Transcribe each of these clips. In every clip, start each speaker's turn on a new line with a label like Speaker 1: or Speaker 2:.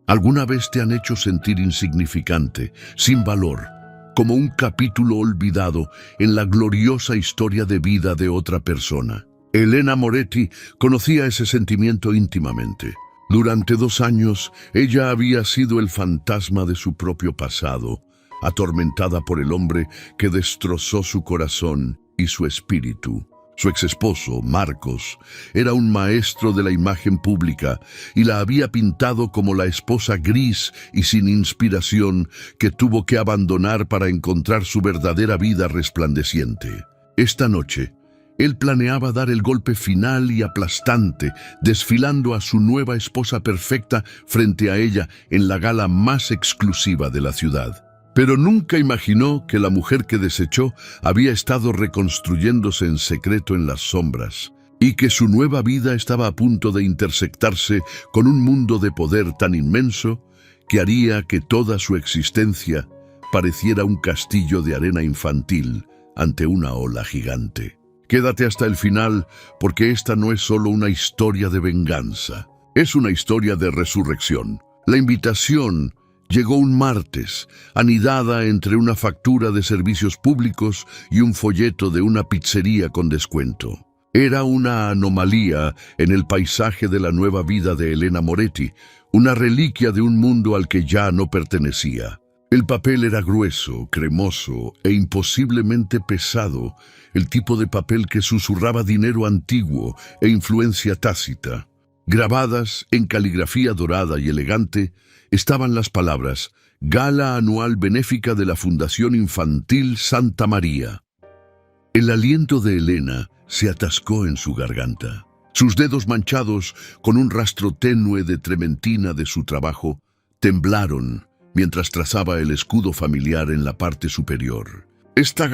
Speaker 1: ¿Alguna vez te han hecho sentir insignificante, sin valor, como un capítulo olvidado en la gloriosa historia de vida de otra persona? Elena Moretti conocía ese sentimiento íntimamente. Durante 2 años, ella había sido el fantasma de su propio pasado, atormentada por el hombre que destrozó su corazón y su espíritu. Su exesposo, Marcos, era un maestro de la imagen pública y la había pintado como la esposa gris y sin inspiración que tuvo que abandonar para encontrar su verdadera vida resplandeciente. Esta noche, él planeaba dar el golpe final y aplastante, desfilando a su nueva esposa perfecta frente a ella en la gala más exclusiva de la ciudad. Pero nunca imaginó que la mujer que desechó había estado reconstruyéndose en secreto en las sombras, y que su nueva vida estaba a punto de intersectarse con un mundo de poder tan inmenso que haría que toda su existencia pareciera un castillo de arena infantil ante una ola gigante. Quédate hasta el final, porque esta no es solo una historia de venganza, es una historia de resurrección. La invitación llegó un martes, anidada entre una factura de servicios públicos y un folleto de una pizzería con descuento. Era una anomalía en el paisaje de la nueva vida de Elena Moretti, una reliquia de un mundo al que ya no pertenecía. El papel era grueso, cremoso e imposiblemente pesado, el tipo de papel que susurraba dinero antiguo e influencia tácita. Grabadas en caligrafía dorada y elegante estaban las palabras «Gala Anual Benéfica de la Fundación Infantil Santa María». El aliento de Elena se atascó en su garganta. Sus dedos manchados con un rastro tenue de trementina de su trabajo temblaron mientras trazaba el escudo familiar en la parte superior. Esta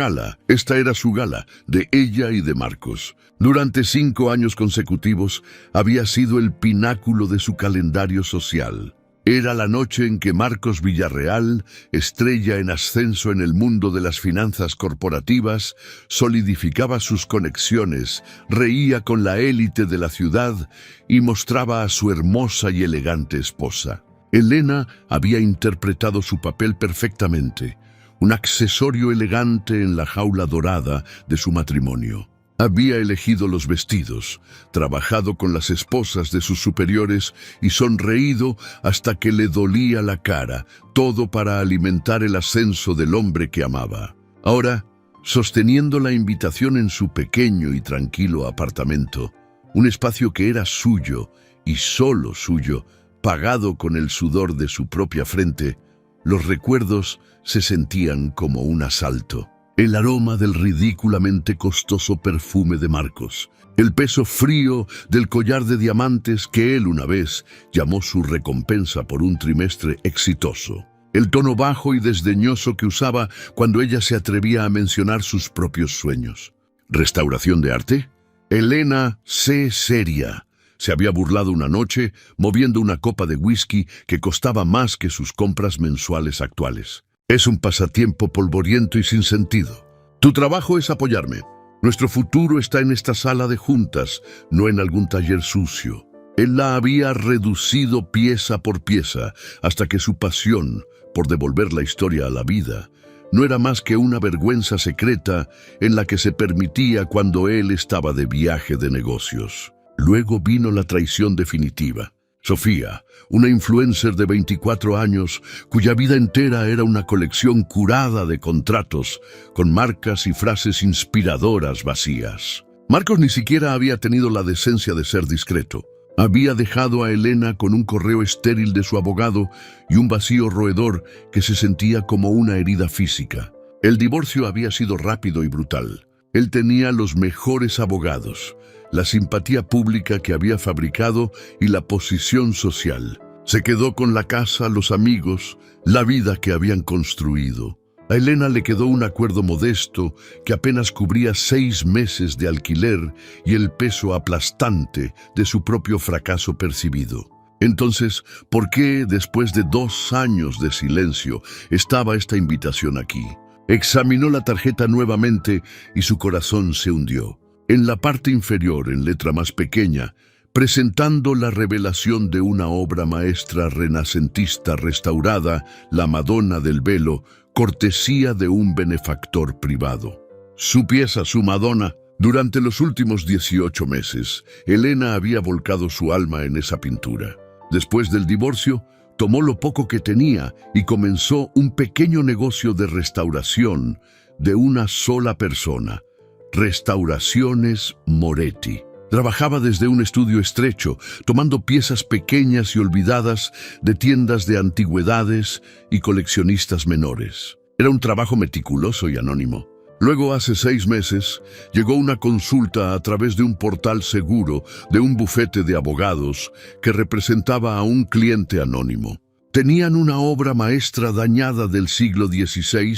Speaker 1: era su gala, de ella y de Marcos. Durante 5 años consecutivos había sido el pináculo de su calendario social. Era la noche en que Marcos Villarreal, estrella en ascenso en el mundo de las finanzas corporativas, solidificaba sus conexiones, reía con la élite de la ciudad y mostraba a su hermosa y elegante esposa. Elena había interpretado su papel perfectamente, un accesorio elegante en la jaula dorada de su matrimonio. Había elegido los vestidos, trabajado con las esposas de sus superiores y sonreído hasta que le dolía la cara, todo para alimentar el ascenso del hombre que amaba. Ahora, sosteniendo la invitación en su pequeño y tranquilo apartamento, un espacio que era suyo y solo suyo, pagado con el sudor de su propia frente, los recuerdos se sentían como un asalto. El aroma del ridículamente costoso perfume de Marcos, el peso frío del collar de diamantes que él una vez llamó su recompensa por un trimestre exitoso, el tono bajo y desdeñoso que usaba cuando ella se atrevía a mencionar sus propios sueños. ¿Restauración de arte? Elena C. Seria se había burlado una noche moviendo una copa de whisky que costaba más que sus compras mensuales actuales. Es un pasatiempo polvoriento y sin sentido. Tu trabajo es apoyarme. Nuestro futuro está en esta sala de juntas, no en algún taller sucio. Él la había reducido pieza por pieza hasta que su pasión por devolver la historia a la vida no era más que una vergüenza secreta en la que se permitía cuando él estaba de viaje de negocios. Luego vino la traición definitiva. Sofía, una influencer de 24 años, cuya vida entera era una colección curada de contratos, con marcas y frases inspiradoras vacías. Marcos ni siquiera había tenido la decencia de ser discreto. Había dejado a Elena con un correo estéril de su abogado y un vacío roedor que se sentía como una herida física. El divorcio había sido rápido y brutal. Él tenía los mejores abogados, la simpatía pública que había fabricado y la posición social. Se quedó con la casa, los amigos, la vida que habían construido. A Elena le quedó un acuerdo modesto que apenas cubría 6 meses de alquiler y el peso aplastante de su propio fracaso percibido. Entonces, ¿por qué, después de 2 años de silencio, estaba esta invitación aquí? Examinó la tarjeta nuevamente y su corazón se hundió. En la parte inferior, en letra más pequeña, presentando la revelación de una obra maestra renacentista restaurada, la Madonna del Velo, cortesía de un benefactor privado. Su pieza, su Madonna. Durante los últimos 18 meses, Elena había volcado su alma en esa pintura. Después del divorcio, tomó lo poco que tenía y comenzó un pequeño negocio de restauración de una sola persona, Restauraciones Moretti. Trabajaba desde un estudio estrecho, tomando piezas pequeñas y olvidadas de tiendas de antigüedades y coleccionistas menores. Era un trabajo meticuloso y anónimo. Luego, hace 6 meses, llegó una consulta a través de un portal seguro de un bufete de abogados que representaba a un cliente anónimo. Tenían una obra maestra dañada del siglo XVI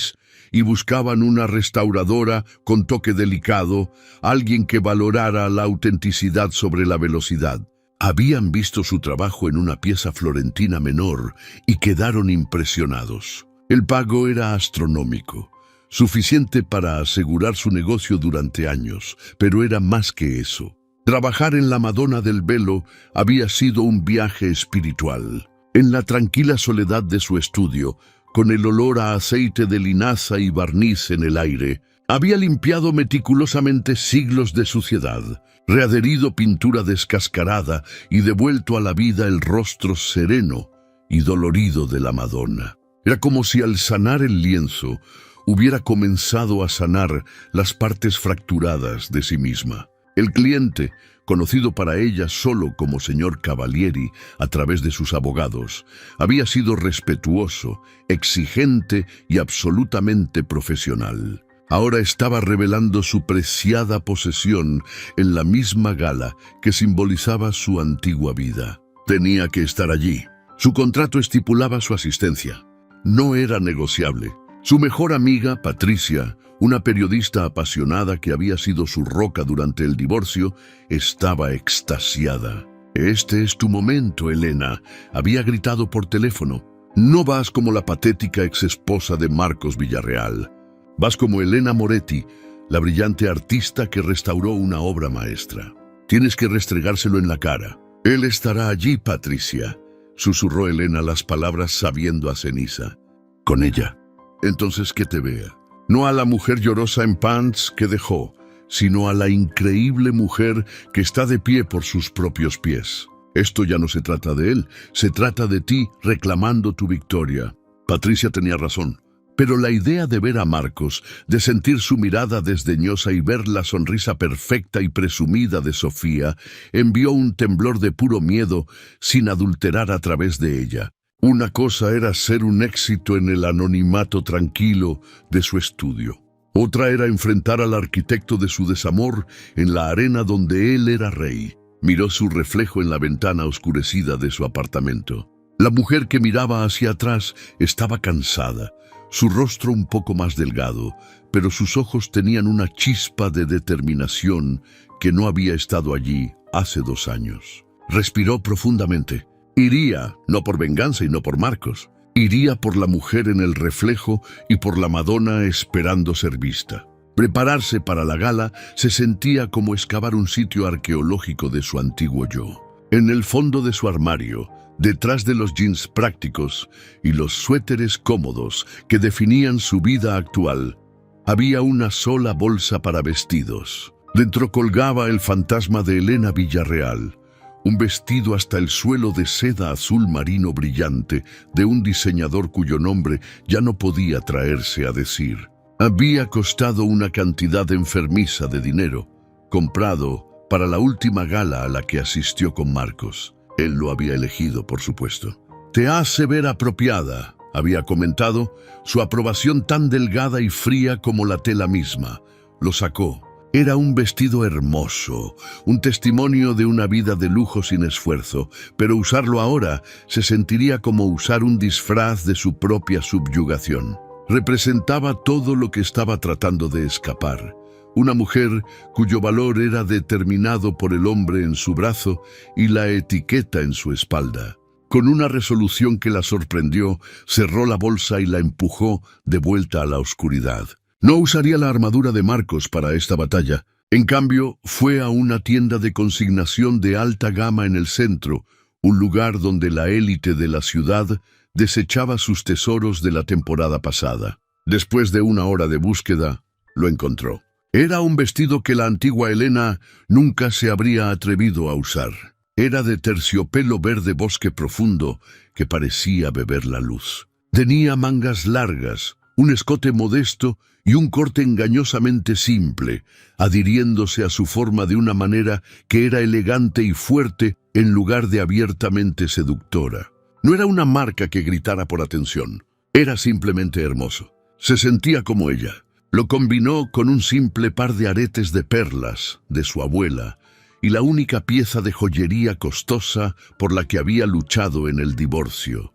Speaker 1: y buscaban una restauradora con toque delicado, alguien que valorara la autenticidad sobre la velocidad. Habían visto su trabajo en una pieza florentina menor y quedaron impresionados. El pago era astronómico, suficiente para asegurar su negocio durante años, pero era más que eso. Trabajar en la Madonna del Velo había sido un viaje espiritual. En la tranquila soledad de su estudio, con el olor a aceite de linaza y barniz en el aire, había limpiado meticulosamente siglos de suciedad, readherido pintura descascarada y devuelto a la vida el rostro sereno y dolorido de la Madonna. Era como si al sanar el lienzo, hubiera comenzado a sanar las partes fracturadas de sí misma. El cliente, conocido para ella solo como señor Cavalieri a través de sus abogados, había sido respetuoso, exigente y absolutamente profesional. Ahora estaba revelando su preciada posesión en la misma gala que simbolizaba su antigua vida. Tenía que estar allí. Su contrato estipulaba su asistencia. No era negociable. Su mejor amiga, Patricia, una periodista apasionada que había sido su roca durante el divorcio, estaba extasiada. «Este es tu momento, Elena», había gritado por teléfono. «No vas como la patética exesposa de Marcos Villarreal. Vas como Elena Moretti, la brillante artista que restauró una obra maestra. Tienes que restregárselo en la cara». «Él estará allí, Patricia», susurró Elena las palabras sabiendo a ceniza. «Con ella». «Entonces que te vea. No a la mujer llorosa en pants que dejó, sino a la increíble mujer que está de pie por sus propios pies. Esto ya no se trata de él, se trata de ti reclamando tu victoria». Patricia tenía razón, pero la idea de ver a Marcos, de sentir su mirada desdeñosa y ver la sonrisa perfecta y presumida de Sofía, envió un temblor de puro miedo sin adulterar a través de ella. Una cosa era ser un éxito en el anonimato tranquilo de su estudio. Otra era enfrentar al arquitecto de su desamor en la arena donde él era rey. Miró su reflejo en la ventana oscurecida de su apartamento. La mujer que miraba hacia atrás estaba cansada, su rostro un poco más delgado, pero sus ojos tenían una chispa de determinación que no había estado allí hace 2 años. Respiró profundamente. Iría, no por venganza y no por Marcos. Iría por la mujer en el reflejo y por la Madonna esperando ser vista. Prepararse para la gala se sentía como excavar un sitio arqueológico de su antiguo yo. En el fondo de su armario, detrás de los jeans prácticos y los suéteres cómodos que definían su vida actual, había una sola bolsa para vestidos. Dentro colgaba el fantasma de Elena Villarreal, un vestido hasta el suelo de seda azul marino brillante de un diseñador cuyo nombre ya no podía traerse a decir. Había costado una cantidad enfermiza de dinero, comprado para la última gala a la que asistió con Marcos. Él lo había elegido, por supuesto. «Te hace ver apropiada», había comentado, su aprobación tan delgada y fría como la tela misma. Lo sacó. Era un vestido hermoso, un testimonio de una vida de lujo sin esfuerzo, pero usarlo ahora se sentiría como usar un disfraz de su propia subyugación. Representaba todo lo que estaba tratando de escapar. Una mujer cuyo valor era determinado por el hombre en su brazo y la etiqueta en su espalda. Con una resolución que la sorprendió, cerró la bolsa y la empujó de vuelta a la oscuridad. No usaría la armadura de Marcos para esta batalla. En cambio, fue a una tienda de consignación de alta gama en el centro, un lugar donde la élite de la ciudad desechaba sus tesoros de la temporada pasada. Después de una hora de búsqueda, lo encontró. Era un vestido que la antigua Helena nunca se habría atrevido a usar. Era de terciopelo verde bosque profundo que parecía beber la luz. Tenía mangas largas, un escote modesto y un corte engañosamente simple, adhiriéndose a su forma de una manera que era elegante y fuerte en lugar de abiertamente seductora. No era una marca que gritara por atención, era simplemente hermoso. Se sentía como ella. Lo combinó con un simple par de aretes de perlas de su abuela y la única pieza de joyería costosa por la que había luchado en el divorcio.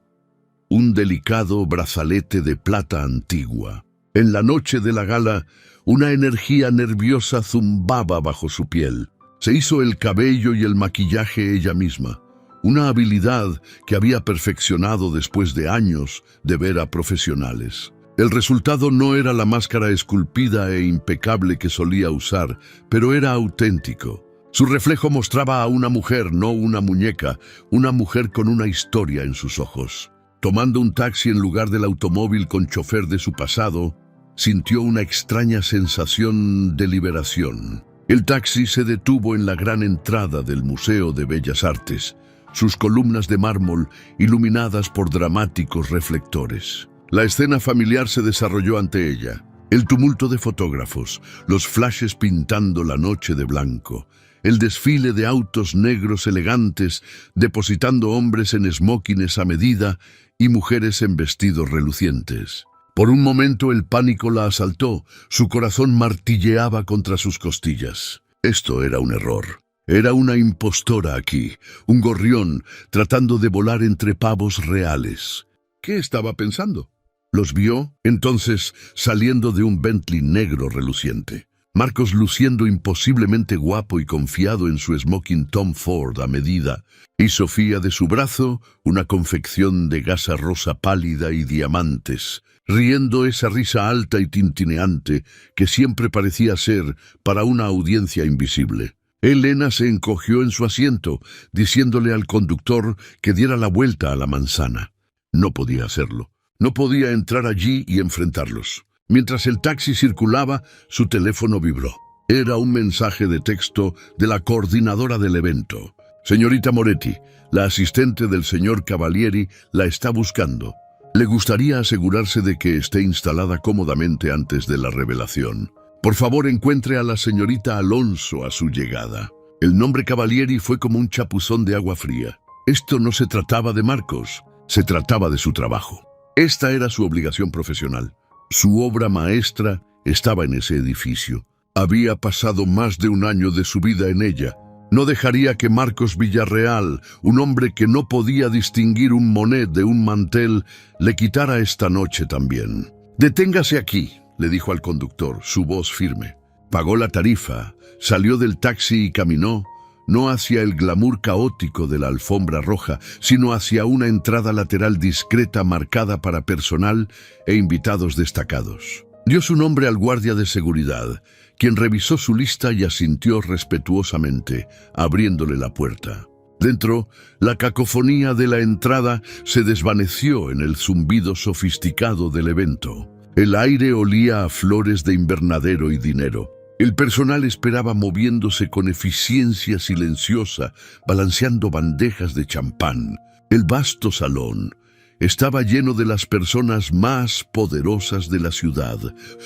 Speaker 1: Un delicado brazalete de plata antigua. En la noche de la gala, una energía nerviosa zumbaba bajo su piel. Se hizo el cabello y el maquillaje ella misma, una habilidad que había perfeccionado después de años de ver a profesionales. El resultado no era la máscara esculpida e impecable que solía usar, pero era auténtico. Su reflejo mostraba a una mujer, no una muñeca, una mujer con una historia en sus ojos. Tomando un taxi en lugar del automóvil con chofer de su pasado, sintió una extraña sensación de liberación. El taxi se detuvo en la gran entrada del Museo de Bellas Artes, sus columnas de mármol iluminadas por dramáticos reflectores. La escena familiar se desarrolló ante ella. El tumulto de fotógrafos, los flashes pintando la noche de blanco, el desfile de autos negros elegantes depositando hombres en esmóquines a medida y mujeres en vestidos relucientes. Por un momento el pánico la asaltó, su corazón martilleaba contra sus costillas. Esto era un error. Era una impostora aquí, un gorrión tratando de volar entre pavos reales. ¿Qué estaba pensando? Los vio, entonces, saliendo de un Bentley negro reluciente. Marcos luciendo imposiblemente guapo y confiado en su smoking Tom Ford a medida, y Sofía de su brazo, una confección de gasa rosa pálida y diamantes, riendo esa risa alta y tintineante que siempre parecía ser para una audiencia invisible. Helena se encogió en su asiento, diciéndole al conductor que diera la vuelta a la manzana. No podía hacerlo. No podía entrar allí y enfrentarlos. Mientras el taxi circulaba, su teléfono vibró. Era un mensaje de texto de la coordinadora del evento. Señorita Moretti, la asistente del señor Cavalieri la está buscando. Le gustaría asegurarse de que esté instalada cómodamente antes de la revelación. Por favor, encuentre a la señorita Alonso a su llegada. El nombre Cavalieri fue como un chapuzón de agua fría. Esto no se trataba de Marcos, se trataba de su trabajo. Esta era su obligación profesional. Su obra maestra estaba en ese edificio. Había pasado más de un año de su vida en ella. No dejaría que Marcos Villarreal, un hombre que no podía distinguir un Monet de un mantel, le quitara esta noche también. «Deténgase aquí», le dijo al conductor, su voz firme. Pagó la tarifa, salió del taxi y caminó, no hacia el glamour caótico de la alfombra roja, sino hacia una entrada lateral discreta marcada para personal e invitados destacados. Dio su nombre al guardia de seguridad, quien revisó su lista y asintió respetuosamente, abriéndole la puerta. Dentro, la cacofonía de la entrada se desvaneció en el zumbido sofisticado del evento. El aire olía a flores de invernadero y dinero. El personal esperaba moviéndose con eficiencia silenciosa, balanceando bandejas de champán. El vasto salón estaba lleno de las personas más poderosas de la ciudad.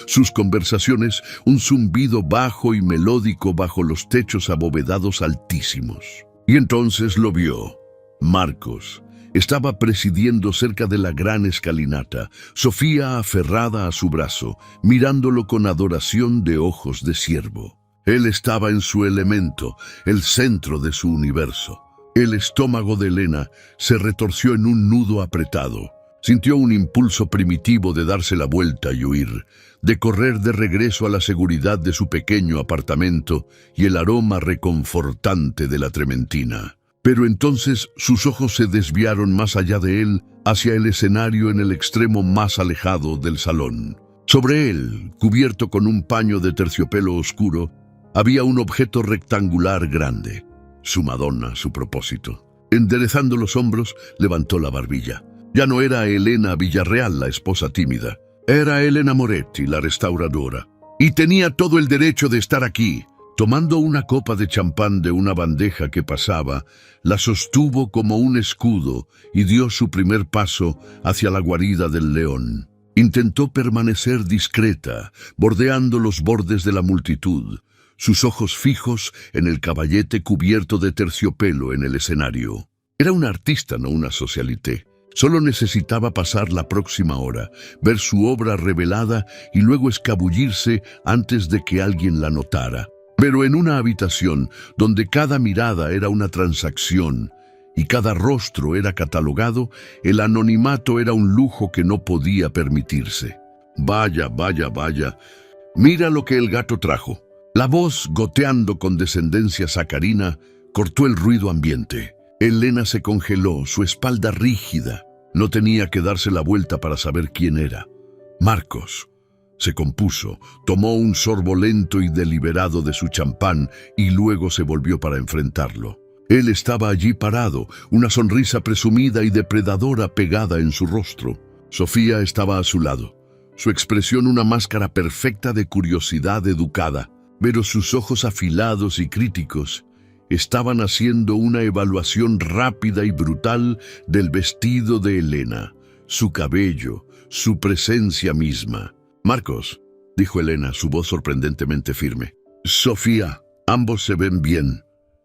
Speaker 1: Sus conversaciones, un zumbido bajo y melódico bajo los techos abovedados altísimos. Y entonces lo vio. Marcos estaba presidiendo cerca de la gran escalinata, Sofía aferrada a su brazo, mirándolo con adoración de ojos de ciervo. Él estaba en su elemento, el centro de su universo. El estómago de Helena se retorció en un nudo apretado. Sintió un impulso primitivo de darse la vuelta y huir, de correr de regreso a la seguridad de su pequeño apartamento y el aroma reconfortante de la trementina. Pero entonces sus ojos se desviaron más allá de él, hacia el escenario en el extremo más alejado del salón. Sobre él, cubierto con un paño de terciopelo oscuro, había un objeto rectangular grande. Su Madonna, su propósito. Enderezando los hombros, levantó la barbilla. Ya no era Elena Villarreal, la esposa tímida. Era Elena Moretti, la restauradora. Y tenía todo el derecho de estar aquí. Tomando una copa de champán de una bandeja que pasaba, la sostuvo como un escudo y dio su primer paso hacia la guarida del león. Intentó permanecer discreta, bordeando los bordes de la multitud, sus ojos fijos en el caballete cubierto de terciopelo en el escenario. Era una artista, no una socialité. Solo necesitaba pasar la próxima hora, ver su obra revelada y luego escabullirse antes de que alguien la notara. Pero en una habitación donde cada mirada era una transacción y cada rostro era catalogado, el anonimato era un lujo que no podía permitirse. Vaya, vaya, vaya. Mira lo que el gato trajo. La voz, goteando con descendencia sacarina, cortó el ruido ambiente. Elena se congeló, su espalda rígida. No tenía que darse la vuelta para saber quién era. Marcos. Se compuso, tomó un sorbo lento y deliberado de su champán y luego se volvió para enfrentarlo. Él estaba allí parado, una sonrisa presumida y depredadora pegada en su rostro. Sofía estaba a su lado, su expresión una máscara perfecta de curiosidad educada, pero sus ojos afilados y críticos estaban haciendo una evaluación rápida y brutal del vestido de Elena, su cabello, su presencia misma. «Marcos», dijo Elena, su voz sorprendentemente firme. «Sofía, ambos se ven bien».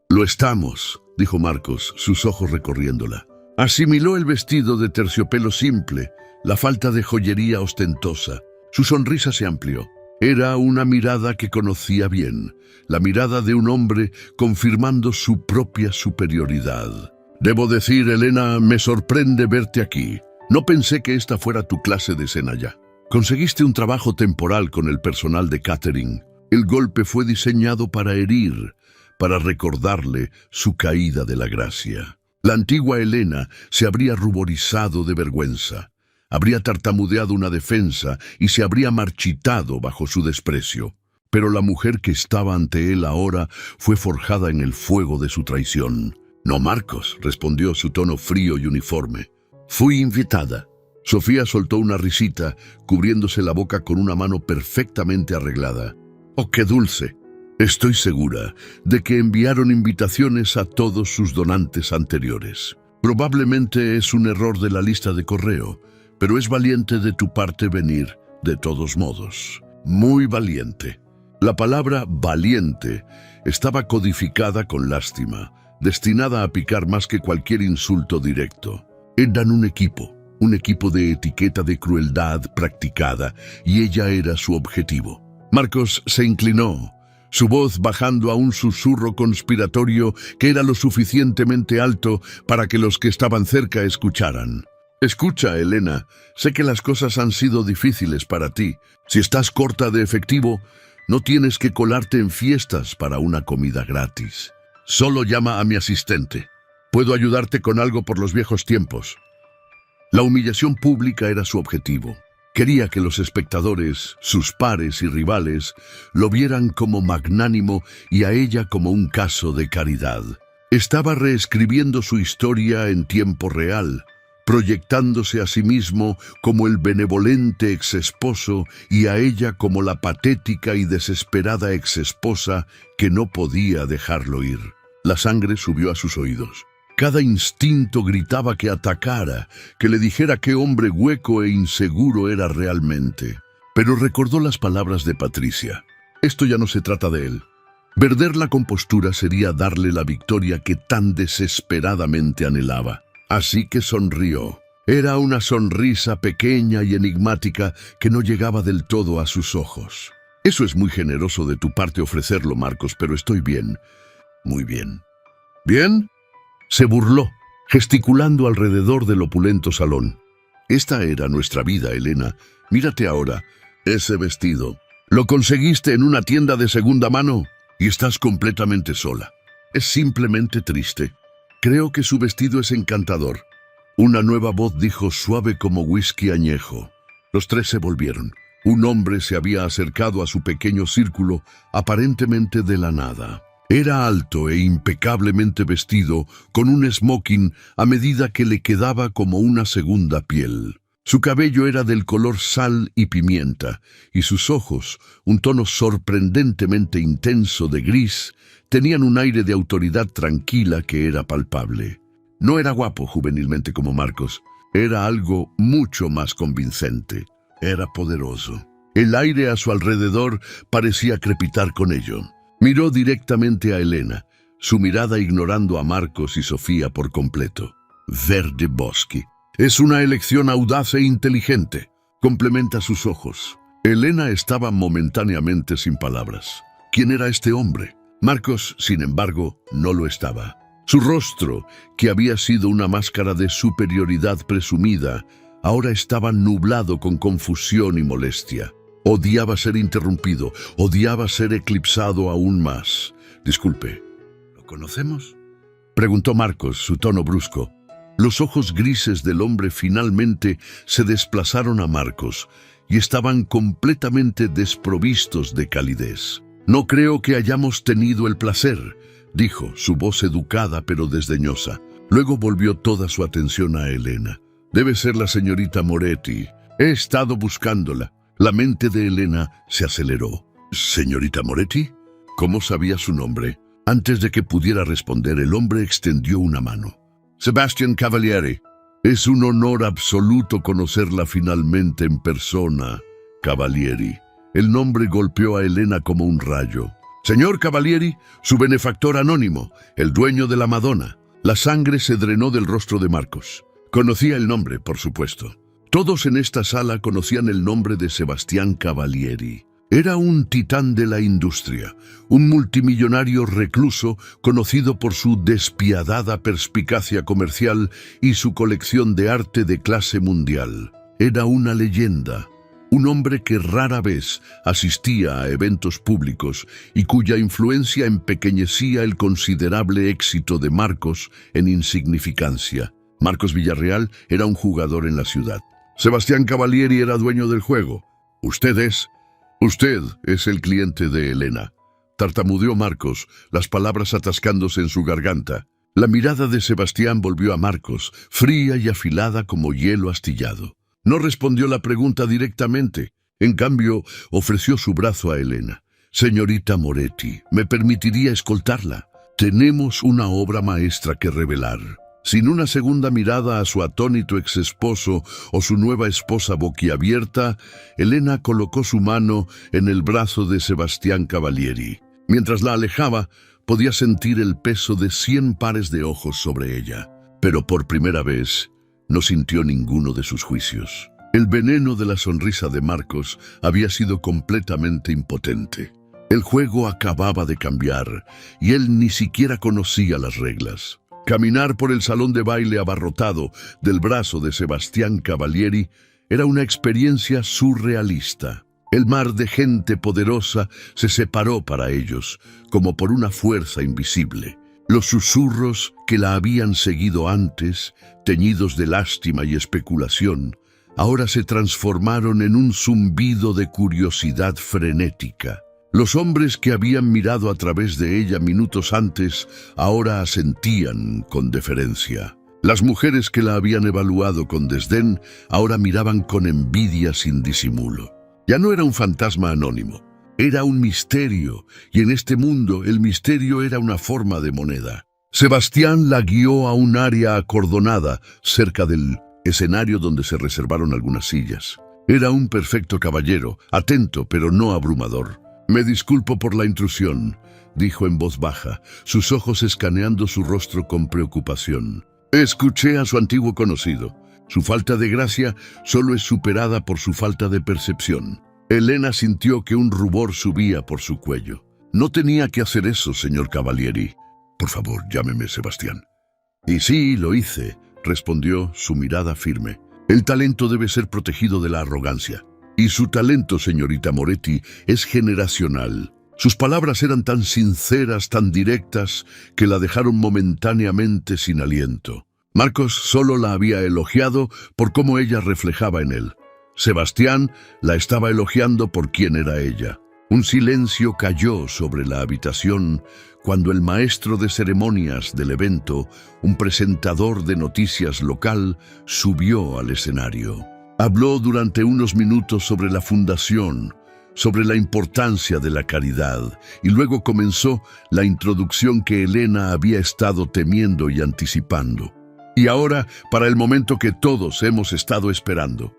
Speaker 1: «Lo estamos», dijo Marcos, sus ojos recorriéndola. Asimiló el vestido de terciopelo simple, la falta de joyería ostentosa. Su sonrisa se amplió. Era una mirada que conocía bien, la mirada de un hombre confirmando su propia superioridad. «Debo decir, Elena, me sorprende verte aquí. No pensé que esta fuera tu clase de escena ya. Conseguiste un trabajo temporal con el personal de catering. El golpe fue diseñado para herir, para recordarle su caída de la gracia. La antigua Elena se habría ruborizado de vergüenza, habría tartamudeado una defensa y se habría marchitado bajo su desprecio. Pero la mujer que estaba ante él ahora fue forjada en el fuego de su traición. «No, Marcos», respondió su tono frío y uniforme. «Fui invitada». Sofía soltó una risita, cubriéndose la boca con una mano perfectamente arreglada. «Oh, qué dulce. Estoy segura de que enviaron invitaciones a todos sus donantes anteriores. Probablemente es un error de la lista de correo, pero es valiente de tu parte venir, de todos modos. Muy valiente». La palabra valiente estaba codificada con lástima, destinada a picar más que cualquier insulto directo. Eran un equipo de etiqueta de crueldad practicada, y ella era su objetivo. Marcos se inclinó, su voz bajando a un susurro conspiratorio que era lo suficientemente alto para que los que estaban cerca escucharan. «Escucha, Elena, sé que las cosas han sido difíciles para ti. Si estás corta de efectivo, no tienes que colarte en fiestas para una comida gratis. Solo llama a mi asistente. Puedo ayudarte con algo por los viejos tiempos». La humillación pública era su objetivo. Quería que los espectadores, sus pares y rivales, lo vieran como magnánimo y a ella como un caso de caridad. Estaba reescribiendo su historia en tiempo real, proyectándose a sí mismo como el benevolente exesposo y a ella como la patética y desesperada exesposa que no podía dejarlo ir. La sangre subió a sus oídos. Cada instinto gritaba que atacara, que le dijera qué hombre hueco e inseguro era realmente. Pero recordó las palabras de Patricia. Esto ya no se trata de él. Perder la compostura sería darle la victoria que tan desesperadamente anhelaba. Así que sonrió. Era una sonrisa pequeña y enigmática que no llegaba del todo a sus ojos. «Eso es muy generoso de tu parte ofrecerlo, Marcos, pero estoy bien. Muy bien». «¿Bien?». Se burló, gesticulando alrededor del opulento salón. «Esta era nuestra vida, Elena. Mírate ahora. Ese vestido. Lo conseguiste en una tienda de segunda mano y estás completamente sola. Es simplemente triste. Creo que su vestido es encantador». Una nueva voz dijo suave como whisky añejo. Los tres se volvieron. Un hombre se había acercado a su pequeño círculo, aparentemente de la nada. Era alto e impecablemente vestido, con un smoking a medida que le quedaba como una segunda piel. Su cabello era del color sal y pimienta, y sus ojos, un tono sorprendentemente intenso de gris, tenían un aire de autoridad tranquila que era palpable. No era guapo juvenilmente como Marcos, era algo mucho más convincente. Era poderoso. El aire a su alrededor parecía crepitar con ello. Miró directamente a Elena, su mirada ignorando a Marcos y Sofía por completo. Verdeboski. Es una elección audaz e inteligente. Complementa sus ojos. Elena estaba momentáneamente sin palabras. ¿Quién era este hombre? Marcos, sin embargo, no lo estaba. Su rostro, que había sido una máscara de superioridad presumida, ahora estaba nublado con confusión y molestia. Odiaba ser interrumpido, odiaba ser eclipsado aún más. Disculpe, ¿lo conocemos?, preguntó Marcos, su tono brusco. Los ojos grises del hombre finalmente se desplazaron a Marcos y estaban completamente desprovistos de calidez. No creo que hayamos tenido el placer, dijo, su voz educada pero desdeñosa. Luego volvió toda su atención a Elena. Debe ser la señorita Moretti. He estado buscándola. La mente de Elena se aceleró. ¿Señorita Moretti? ¿Cómo sabía su nombre? Antes de que pudiera responder, el hombre extendió una mano. Sebastian Cavalieri. Es un honor absoluto conocerla finalmente en persona, Cavalieri. El nombre golpeó a Elena como un rayo. Señor Cavalieri, su benefactor anónimo, el dueño de la Madonna. La sangre se drenó del rostro de Marcos. Conocía el nombre, por supuesto. Todos en esta sala conocían el nombre de Sebastián Cavalieri. Era un titán de la industria, un multimillonario recluso conocido por su despiadada perspicacia comercial y su colección de arte de clase mundial. Era una leyenda, un hombre que rara vez asistía a eventos públicos y cuya influencia empequeñecía el considerable éxito de Marcos en insignificancia. Marcos Villarreal era un jugador en la ciudad. Sebastián Cavalieri era dueño del juego. Usted es el cliente de Elena. Tartamudeó Marcos, las palabras atascándose en su garganta. La mirada de Sebastián volvió a Marcos, fría y afilada como hielo astillado. No respondió la pregunta directamente. En cambio, ofreció su brazo a Elena. Señorita Moretti, ¿me permitiría escoltarla? Tenemos una obra maestra que revelar. Sin una segunda mirada a su atónito exesposo o su nueva esposa boquiabierta, Elena colocó su mano en el brazo de Sebastián Cavalieri. Mientras la alejaba, podía sentir el peso de 100 pares de ojos sobre ella. Pero por primera vez, no sintió ninguno de sus juicios. El veneno de la sonrisa de Marcos había sido completamente impotente. El juego acababa de cambiar, y él ni siquiera conocía las reglas. Caminar por el salón de baile abarrotado del brazo de Sebastián Cavalieri era una experiencia surrealista. El mar de gente poderosa se separó para ellos, como por una fuerza invisible. Los susurros que la habían seguido antes, teñidos de lástima y especulación, ahora se transformaron en un zumbido de curiosidad frenética. Los hombres que habían mirado a través de ella minutos antes, ahora asentían con deferencia. Las mujeres que la habían evaluado con desdén, ahora miraban con envidia sin disimulo. Ya no era un fantasma anónimo, era un misterio, y en este mundo el misterio era una forma de moneda. Sebastián la guió a un área acordonada, cerca del escenario donde se reservaron algunas sillas. Era un perfecto caballero, atento pero no abrumador. «Me disculpo por la intrusión», dijo en voz baja, sus ojos escaneando su rostro con preocupación. Escuché a su antiguo conocido. Su falta de gracia solo es superada por su falta de percepción. Elena sintió que un rubor subía por su cuello. «No tenía que hacer eso, señor Cavalieri. Por favor, llámeme Sebastián». «Y sí, lo hice», respondió, su mirada firme. «El talento debe ser protegido de la arrogancia. Y su talento, señorita Moretti, es generacional». Sus palabras eran tan sinceras, tan directas, que la dejaron momentáneamente sin aliento. Marcos solo la había elogiado por cómo ella reflejaba en él. Sebastián la estaba elogiando por quién era ella. Un silencio cayó sobre la habitación cuando el maestro de ceremonias del evento, un presentador de noticias local, subió al escenario. Habló durante unos minutos sobre la fundación, sobre la importancia de la caridad, y luego comenzó la introducción que Elena había estado temiendo y anticipando. Y ahora, para el momento que todos hemos estado esperando.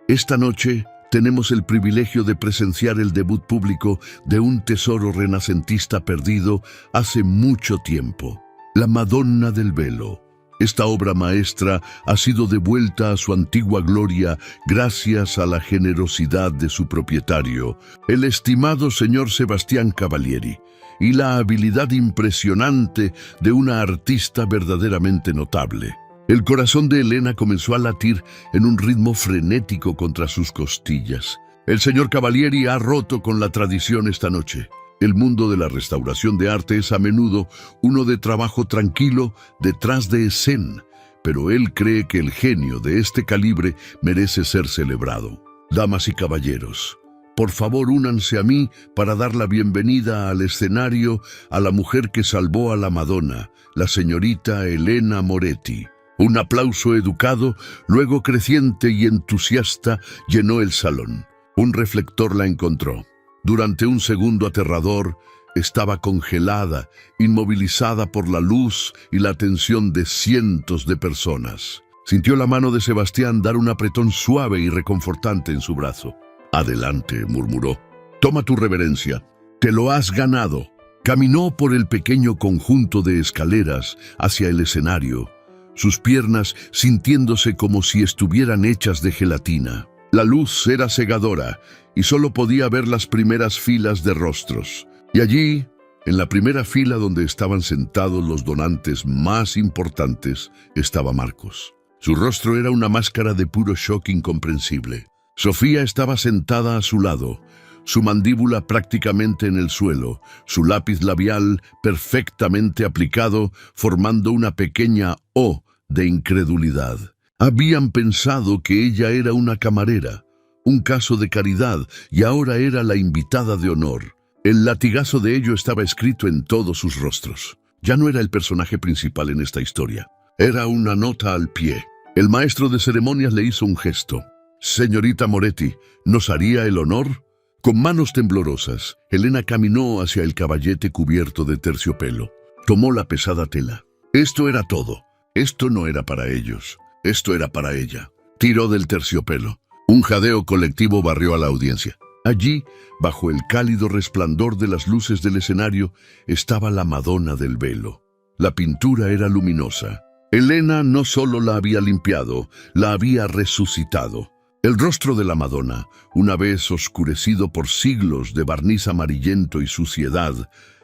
Speaker 1: Esta noche tenemos el privilegio de presenciar el debut público de un tesoro renacentista perdido hace mucho tiempo, la Madonna del Velo. Esta obra maestra ha sido devuelta a su antigua gloria gracias a la generosidad de su propietario, el estimado señor Sebastián Cavalieri, y la habilidad impresionante de una artista verdaderamente notable. El corazón de Elena comenzó a latir en un ritmo frenético contra sus costillas. El señor Cavalieri ha roto con la tradición esta noche. El mundo de la restauración de arte es a menudo uno de trabajo tranquilo detrás de escena, pero él cree que el genio de este calibre merece ser celebrado. Damas y caballeros, por favor únanse a mí para dar la bienvenida al escenario a la mujer que salvó a la Madonna, la señorita Elena Moretti. Un aplauso educado, luego creciente y entusiasta, llenó el salón. Un reflector la encontró. Durante un segundo aterrador, estaba congelada, inmovilizada por la luz y la atención de cientos de personas. Sintió la mano de Sebastián dar un apretón suave y reconfortante en su brazo. «Adelante», murmuró. «Toma tu reverencia. Te lo has ganado». Caminó por el pequeño conjunto de escaleras hacia el escenario, sus piernas sintiéndose como si estuvieran hechas de gelatina. La luz era cegadora y solo podía ver las primeras filas de rostros. Y allí, en la primera fila donde estaban sentados los donantes más importantes, estaba Marcos. Su rostro era una máscara de puro shock incomprensible. Sofía estaba sentada a su lado, su mandíbula prácticamente en el suelo, su lápiz labial perfectamente aplicado, formando una pequeña O de incredulidad. Habían pensado que ella era una camarera, un caso de caridad, y ahora era la invitada de honor. El latigazo de ello estaba escrito en todos sus rostros. Ya no era el personaje principal en esta historia. Era una nota al pie. El maestro de ceremonias le hizo un gesto. «Señorita Moretti, ¿nos haría el honor?» Con manos temblorosas, Elena caminó hacia el caballete cubierto de terciopelo. Tomó la pesada tela. Esto era todo. Esto no era para ellos. Esto era para ella. Tiró del terciopelo. Un jadeo colectivo barrió a la audiencia. Allí, bajo el cálido resplandor de las luces del escenario, estaba la Madonna del Velo. La pintura era luminosa. Elena no solo la había limpiado, la había resucitado. El rostro de la Madonna, una vez oscurecido por siglos de barniz amarillento y suciedad,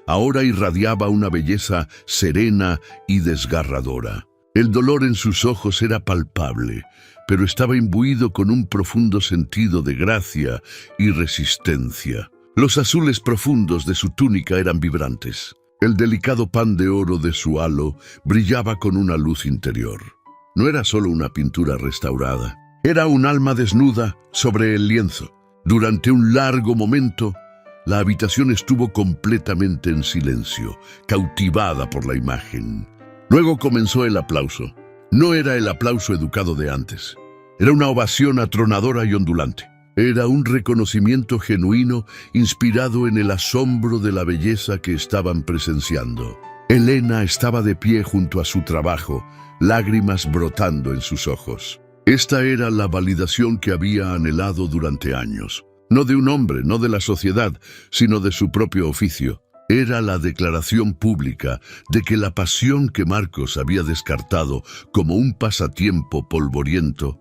Speaker 1: ahora irradiaba una belleza serena y desgarradora. El dolor en sus ojos era palpable, pero estaba imbuido con un profundo sentido de gracia y resistencia. Los azules profundos de su túnica eran vibrantes. El delicado pan de oro de su halo brillaba con una luz interior. No era solo una pintura restaurada. Era un alma desnuda sobre el lienzo. Durante un largo momento, la habitación estuvo completamente en silencio, cautivada por la imagen. Luego comenzó el aplauso. No era el aplauso educado de antes. Era una ovación atronadora y ondulante. Era un reconocimiento genuino inspirado en el asombro de la belleza que estaban presenciando. Elena estaba de pie junto a su trabajo, lágrimas brotando en sus ojos. Esta era la validación que había anhelado durante años. No de un hombre, no de la sociedad, sino de su propio oficio. Era la declaración pública de que la pasión que Marcos había descartado como un pasatiempo polvoriento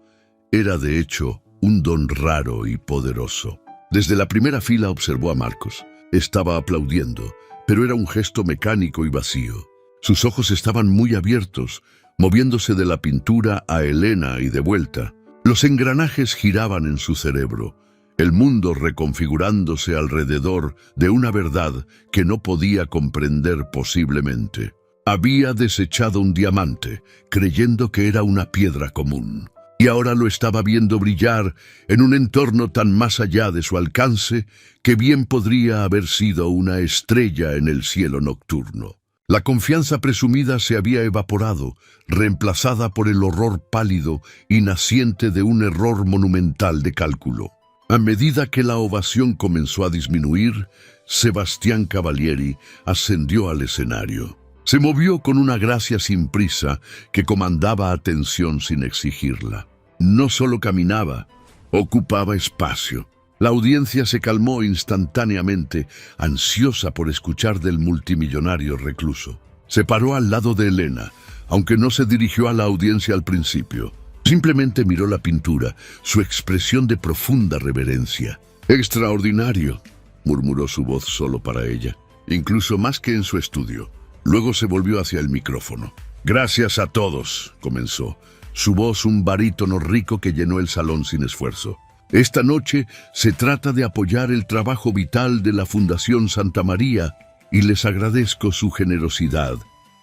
Speaker 1: era de hecho un don raro y poderoso. Desde la primera fila observó a Marcos. Estaba aplaudiendo, pero era un gesto mecánico y vacío. Sus ojos estaban muy abiertos, moviéndose de la pintura a Elena y de vuelta. Los engranajes giraban en su cerebro, el mundo reconfigurándose alrededor de una verdad que no podía comprender posiblemente. Había desechado un diamante, creyendo que era una piedra común. y ahora lo estaba viendo brillar en un entorno tan más allá de su alcance que bien podría haber sido una estrella en el cielo nocturno. La confianza presumida se había evaporado, reemplazada por el horror pálido y naciente de un error monumental de cálculo. A medida que la ovación comenzó a disminuir, Sebastián Cavalieri ascendió al escenario. Se movió con una gracia sin prisa que comandaba atención sin exigirla. No solo caminaba, ocupaba espacio. La audiencia se calmó instantáneamente, ansiosa por escuchar del multimillonario recluso. Se paró al lado de Elena, aunque no se dirigió a la audiencia al principio. Simplemente miró la pintura, su expresión de profunda reverencia. «Extraordinario», murmuró su voz solo para ella, incluso más que en su estudio. Luego se volvió hacia el micrófono. «Gracias a todos», comenzó. Su voz un barítono rico que llenó el salón sin esfuerzo. «Esta noche se trata de apoyar el trabajo vital de la Fundación Santa María y les agradezco su generosidad.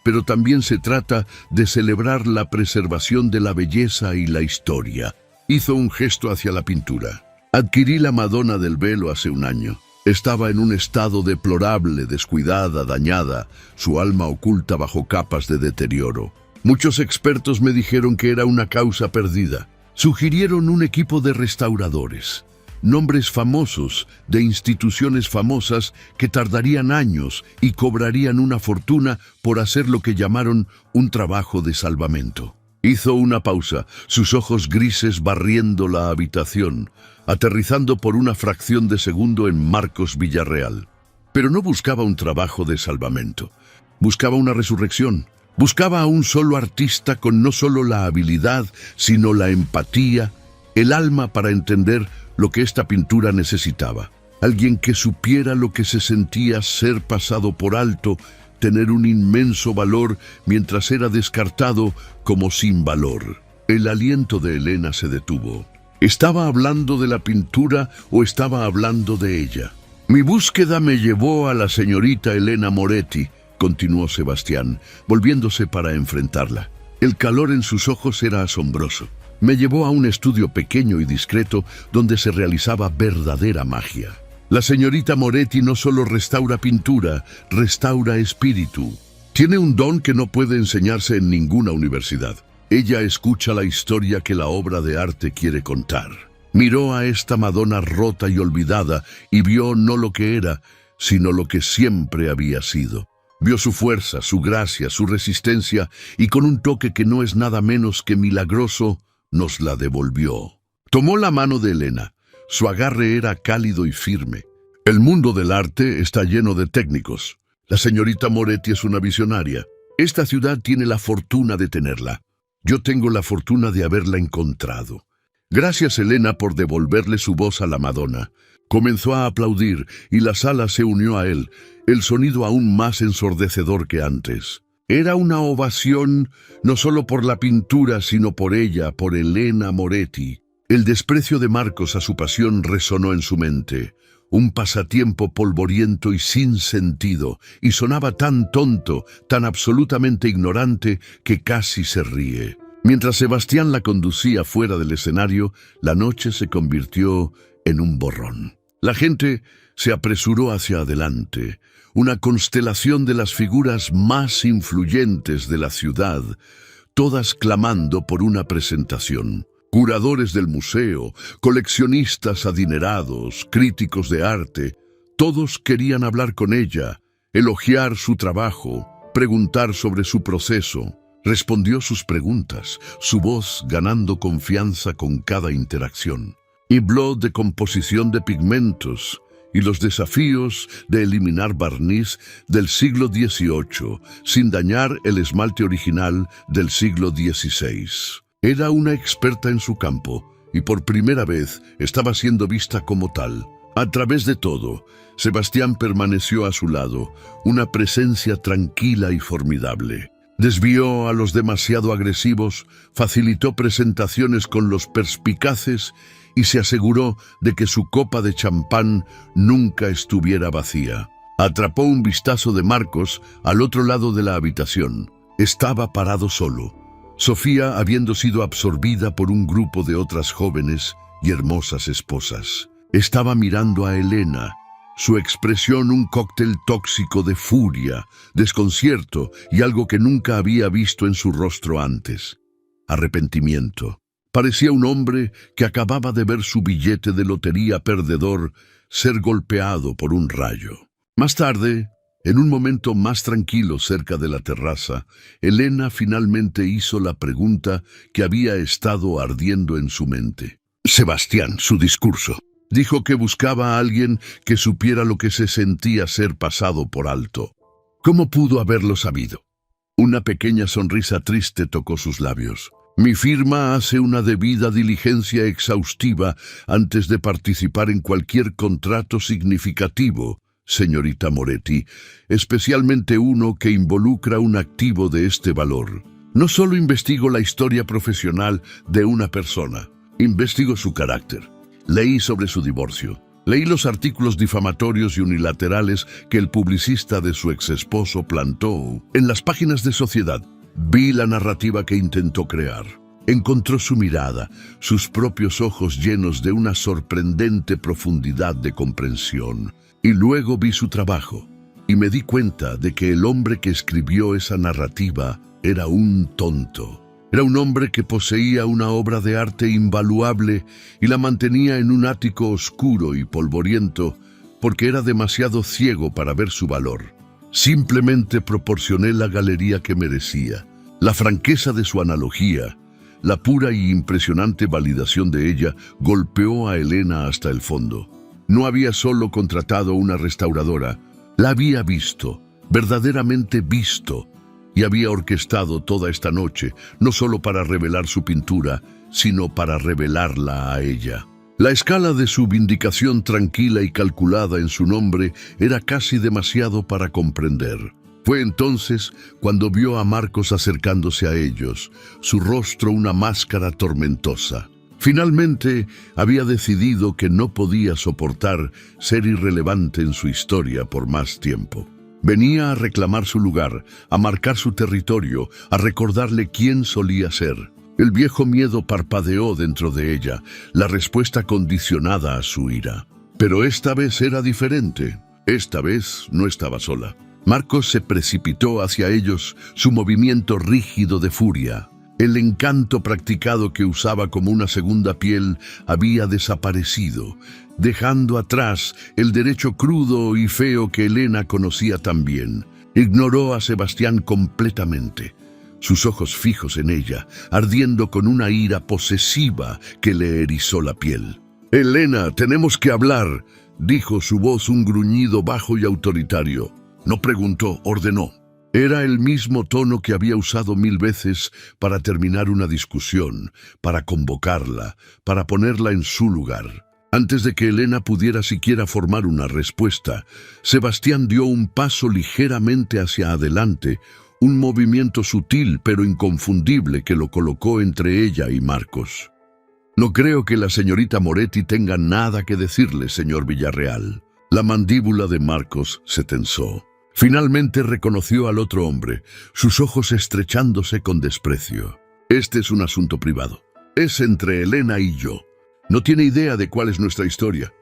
Speaker 1: Pero también se trata de celebrar la preservación de la belleza y la historia». Hizo un gesto hacia la pintura. «Adquirí la Madonna del Velo hace un año. Estaba en un estado deplorable, descuidada, dañada, su alma oculta bajo capas de deterioro. Muchos expertos me dijeron que era una causa perdida. Sugirieron un equipo de restauradores, nombres famosos de instituciones famosas que tardarían años y cobrarían una fortuna por hacer lo que llamaron un trabajo de salvamento». Hizo una pausa, sus ojos grises barriendo la habitación, aterrizando por una fracción de segundo en Marcos Villarreal. Pero no buscaba un trabajo de salvamento, buscaba una resurrección. Buscaba a un solo artista con no solo la habilidad, sino la empatía, el alma para entender lo que esta pintura necesitaba. Alguien que supiera lo que se sentía ser pasado por alto, tener un inmenso valor mientras era descartado como sin valor. El aliento de Elena se detuvo. ¿Estaba hablando de la pintura o estaba hablando de ella? «Mi búsqueda me llevó a la señorita Elena Moretti», continuó Sebastián, volviéndose para enfrentarla. El calor en sus ojos era asombroso. «Me llevó a un estudio pequeño y discreto donde se realizaba verdadera magia. La señorita Moretti no solo restaura pintura, restaura espíritu. Tiene un don que no puede enseñarse en ninguna universidad. Ella escucha la historia que la obra de arte quiere contar». Miró a esta Madonna rota y olvidada y vio no lo que era, sino lo que siempre había sido. Vio su fuerza, su gracia, su resistencia y con un toque que no es nada menos que milagroso, nos la devolvió. Tomó la mano de Elena. Su agarre era cálido y firme. «El mundo del arte está lleno de técnicos. La señorita Moretti es una visionaria. Esta ciudad tiene la fortuna de tenerla. Yo tengo la fortuna de haberla encontrado». Gracias, Elena, por devolverle su voz a la Madonna. Comenzó a aplaudir y la sala se unió a él, el sonido aún más ensordecedor que antes. Era una ovación no solo por la pintura, sino por ella, por Elena Moretti. El desprecio de Marcos a su pasión resonó en su mente. Un pasatiempo polvoriento y sin sentido, y sonaba tan tonto, tan absolutamente ignorante, que casi se ríe. Mientras Sebastián la conducía fuera del escenario, la noche se convirtió en un borrón. La gente se apresuró hacia adelante, una constelación de las figuras más influyentes de la ciudad, todas clamando por una presentación. Curadores del museo, coleccionistas adinerados, críticos de arte, todos querían hablar con ella, elogiar su trabajo, preguntar sobre su proceso. Respondió sus preguntas, su voz ganando confianza con cada interacción. Habló de composición de pigmentos y los desafíos de eliminar barniz del siglo XVIII sin dañar el esmalte original del siglo XVI. Era una experta en su campo y por primera vez estaba siendo vista como tal. A través de todo, Sebastián permaneció a su lado, una presencia tranquila y formidable. Desvió a los demasiado agresivos, facilitó presentaciones con los perspicaces y se aseguró de que su copa de champán nunca estuviera vacía. Atrapó un vistazo de Marcos al otro lado de la habitación. Estaba parado solo. Sofía habiendo sido absorbida por un grupo de otras jóvenes y hermosas esposas. Estaba mirando a Elena, su expresión un cóctel tóxico de furia, desconcierto y algo que nunca había visto en su rostro antes: arrepentimiento. Parecía un hombre que acababa de ver su billete de lotería perdedor ser golpeado por un rayo. Más tarde, en un momento más tranquilo cerca de la terraza, Elena finalmente hizo la pregunta que había estado ardiendo en su mente. Sebastián, su discurso. Dijo que buscaba a alguien que supiera lo que se sentía ser pasado por alto. ¿Cómo pudo haberlo sabido? Una pequeña sonrisa triste tocó sus labios. Mi firma hace una debida diligencia exhaustiva antes de participar en cualquier contrato significativo, señorita Moretti, especialmente uno que involucra un activo de este valor. No solo investigo la historia profesional de una persona, investigo su carácter. Leí sobre su divorcio. Leí los artículos difamatorios y unilaterales que el publicista de su exesposo plantó en las páginas de Sociedad. Vi la narrativa que intentó crear. Encontró su mirada, sus propios ojos llenos de una sorprendente profundidad de comprensión. Y luego vi su trabajo, y me di cuenta de que el hombre que escribió esa narrativa era un tonto. Era un hombre que poseía una obra de arte invaluable y la mantenía en un ático oscuro y polvoriento porque era demasiado ciego para ver su valor. Simplemente proporcioné la galería que merecía. La franqueza de su analogía, la pura y impresionante validación de ella, golpeó a Elena hasta el fondo. No había solo contratado una restauradora, la había visto, verdaderamente visto, y había orquestado toda esta noche, no solo para revelar su pintura, sino para revelarla a ella. La escala de su vindicación tranquila y calculada en su nombre era casi demasiado para comprender. Fue entonces cuando vio a Marcos acercándose a ellos, su rostro una máscara tormentosa. Finalmente, había decidido que no podía soportar ser irrelevante en su historia por más tiempo. Venía a reclamar su lugar, a marcar su territorio, a recordarle quién solía ser. El viejo miedo parpadeó dentro de ella, la respuesta condicionada a su ira. Pero esta vez era diferente. Esta vez no estaba sola. Marcos se precipitó hacia ellos, su movimiento rígido de furia. El encanto practicado que usaba como una segunda piel había desaparecido, dejando atrás el derecho crudo y feo que Elena conocía tan bien. Ignoró a Sebastián completamente, sus ojos fijos en ella, ardiendo con una ira posesiva que le erizó la piel. «Elena, tenemos que hablar», dijo su voz un gruñido bajo y autoritario. No preguntó, ordenó. Era el mismo tono que había usado 1000 veces para terminar una discusión, para convocarla, para ponerla en su lugar. Antes de que Elena pudiera siquiera formar una respuesta, Sebastián dio un paso ligeramente hacia adelante, un movimiento sutil pero inconfundible que lo colocó entre ella y Marcos. «No creo que la señorita Moretti tenga nada que decirle, señor Villarreal». La mandíbula de Marcos se tensó. Finalmente reconoció al otro hombre, sus ojos estrechándose con desprecio. «Este es un asunto privado. Es entre Elena y yo. No tiene idea de cuál es nuestra historia».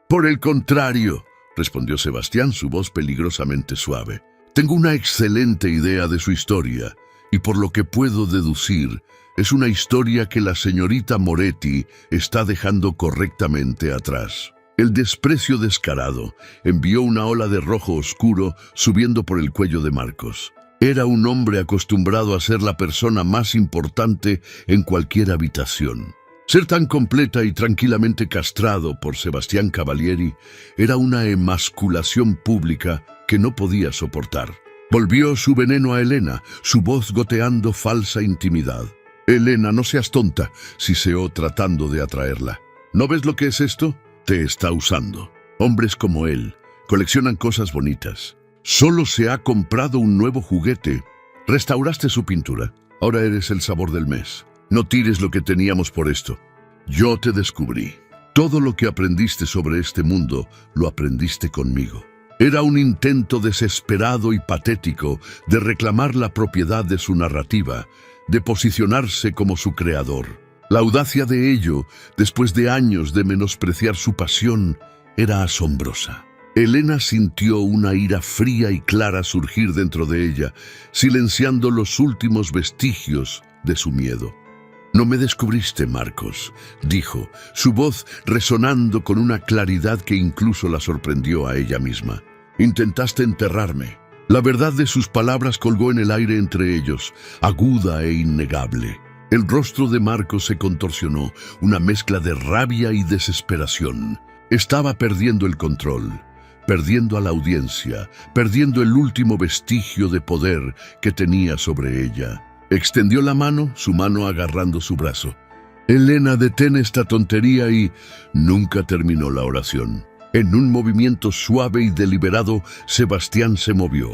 Speaker 1: «Por el contrario», respondió Sebastián, su voz peligrosamente suave. «Tengo una excelente idea de su historia, y por lo que puedo deducir, es una historia que la señorita Moretti está dejando correctamente atrás». El desprecio descarado envió una ola de rojo oscuro subiendo por el cuello de Marcos. Era un hombre acostumbrado a ser la persona más importante en cualquier habitación. Ser tan completa y tranquilamente castrado por Sebastián Cavalieri era una emasculación pública que no podía soportar. Volvió su veneno a Elena, su voz goteando falsa intimidad. «Elena, no seas tonta», siseó tratando de atraerla. «¿No ves lo que es esto? Te está usando. Hombres como él coleccionan cosas bonitas. Solo se ha comprado un nuevo juguete. Restauraste su pintura. Ahora eres el sabor del mes. No tires lo que teníamos por esto. Yo te descubrí. Todo lo que aprendiste sobre este mundo, lo aprendiste conmigo». Era un intento desesperado y patético de reclamar la propiedad de su narrativa, de posicionarse como su creador. La audacia de ello, después de años de menospreciar su pasión, era asombrosa. Elena sintió una ira fría y clara surgir dentro de ella, silenciando los últimos vestigios de su miedo. «No me descubriste, Marcos», dijo, su voz resonando con una claridad que incluso la sorprendió a ella misma. «Intentaste enterrarme». La verdad de sus palabras colgó en el aire entre ellos, aguda e innegable. El rostro de Marcos se contorsionó, una mezcla de rabia y desesperación. Estaba perdiendo el control, perdiendo a la audiencia, perdiendo el último vestigio de poder que tenía sobre ella. Extendió la mano, su mano agarrando su brazo. «Elena, detén esta tontería» y nunca terminó la oración. En un movimiento suave y deliberado, Sebastián se movió.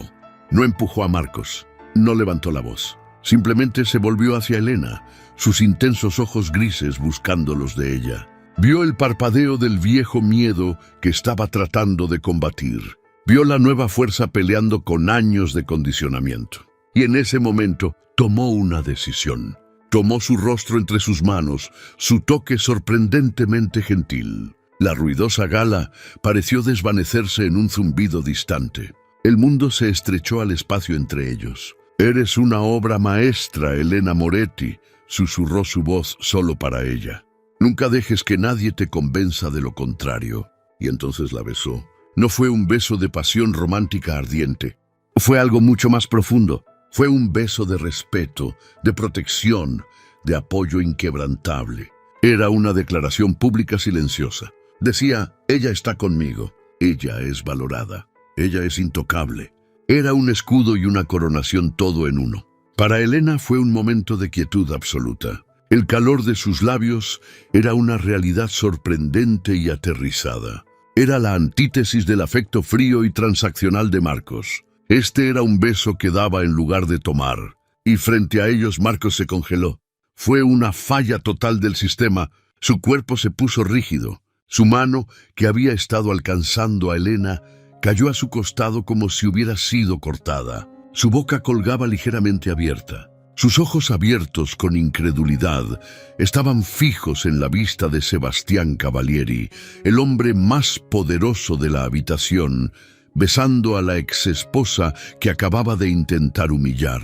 Speaker 1: No empujó a Marcos, no levantó la voz. Simplemente se volvió hacia Elena, sus intensos ojos grises buscando los de ella. Vio el parpadeo del viejo miedo que estaba tratando de combatir. Vio la nueva fuerza peleando con años de condicionamiento. Y en ese momento tomó una decisión. Tomó su rostro entre sus manos, su toque sorprendentemente gentil. La ruidosa gala pareció desvanecerse en un zumbido distante. El mundo se estrechó al espacio entre ellos. «Eres una obra maestra, Elena Moretti», susurró su voz solo para ella. «Nunca dejes que nadie te convenza de lo contrario». Y entonces la besó. No fue un beso de pasión romántica ardiente. Fue algo mucho más profundo. Fue un beso de respeto, de protección, de apoyo inquebrantable. Era una declaración pública silenciosa. Decía, ella está conmigo, ella es valorada, ella es intocable. Era un escudo y una coronación todo en uno. Para Elena fue un momento de quietud absoluta. El calor de sus labios era una realidad sorprendente y aterrizada. Era la antítesis del afecto frío y transaccional de Marcos. Este era un beso que daba en lugar de tomar. Y frente a ellos Marcos se congeló. Fue una falla total del sistema. Su cuerpo se puso rígido. Su mano, que había estado alcanzando a Elena, cayó a su costado como si hubiera sido cortada. Su boca colgaba ligeramente abierta. Sus ojos abiertos con incredulidad estaban fijos en la vista de Sebastián Cavalieri, el hombre más poderoso de la habitación, besando a la exesposa que acababa de intentar humillar.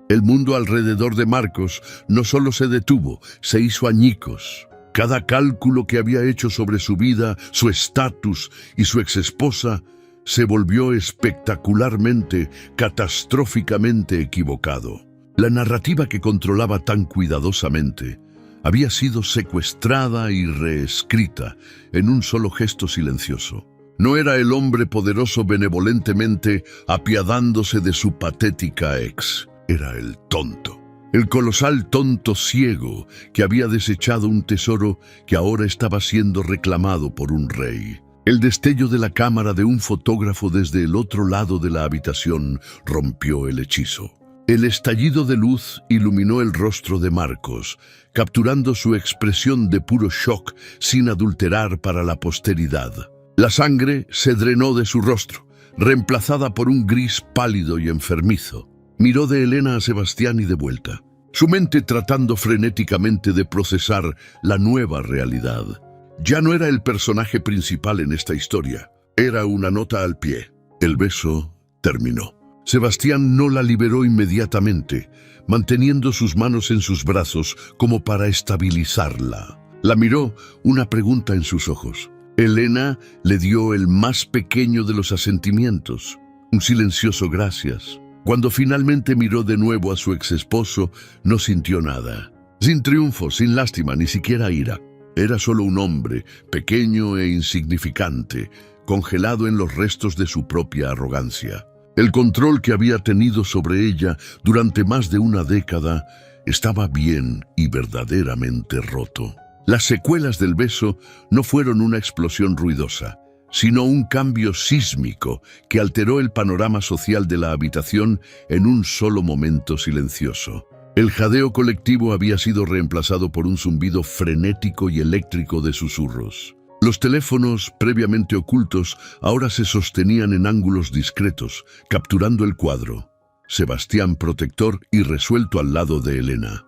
Speaker 1: El mundo alrededor de Marcos no solo se detuvo, se hizo añicos. Cada cálculo que había hecho sobre su vida, su estatus y su exesposa se volvió espectacularmente, catastróficamente equivocado. La narrativa que controlaba tan cuidadosamente había sido secuestrada y reescrita en un solo gesto silencioso. No era el hombre poderoso benevolentemente apiadándose de su patética ex. Era el tonto. El colosal tonto ciego que había desechado un tesoro que ahora estaba siendo reclamado por un rey. El destello de la cámara de un fotógrafo desde el otro lado de la habitación rompió el hechizo. El estallido de luz iluminó el rostro de Marcos, capturando su expresión de puro shock sin adulterar para la posteridad. La sangre se drenó de su rostro, reemplazada por un gris pálido y enfermizo. Miró de Elena a Sebastián y de vuelta, su mente tratando frenéticamente de procesar la nueva realidad. Ya no era el personaje principal en esta historia, era una nota al pie. El beso terminó. Sebastián no la liberó inmediatamente, manteniendo sus manos en sus brazos como para estabilizarla. La miró, una pregunta en sus ojos. Elena le dio el más pequeño de los asentimientos, un silencioso gracias. Cuando finalmente miró de nuevo a su exesposo, no sintió nada. Sin triunfo, sin lástima, ni siquiera ira. Era solo un hombre, pequeño e insignificante, congelado en los restos de su propia arrogancia. El control que había tenido sobre ella durante más de una década estaba bien y verdaderamente roto. Las secuelas del beso no fueron una explosión ruidosa, sino un cambio sísmico que alteró el panorama social de la habitación en un solo momento silencioso. El jadeo colectivo había sido reemplazado por un zumbido frenético y eléctrico de susurros. Los teléfonos, previamente ocultos, ahora se sostenían en ángulos discretos, capturando el cuadro. Sebastián protector y resuelto al lado de Elena.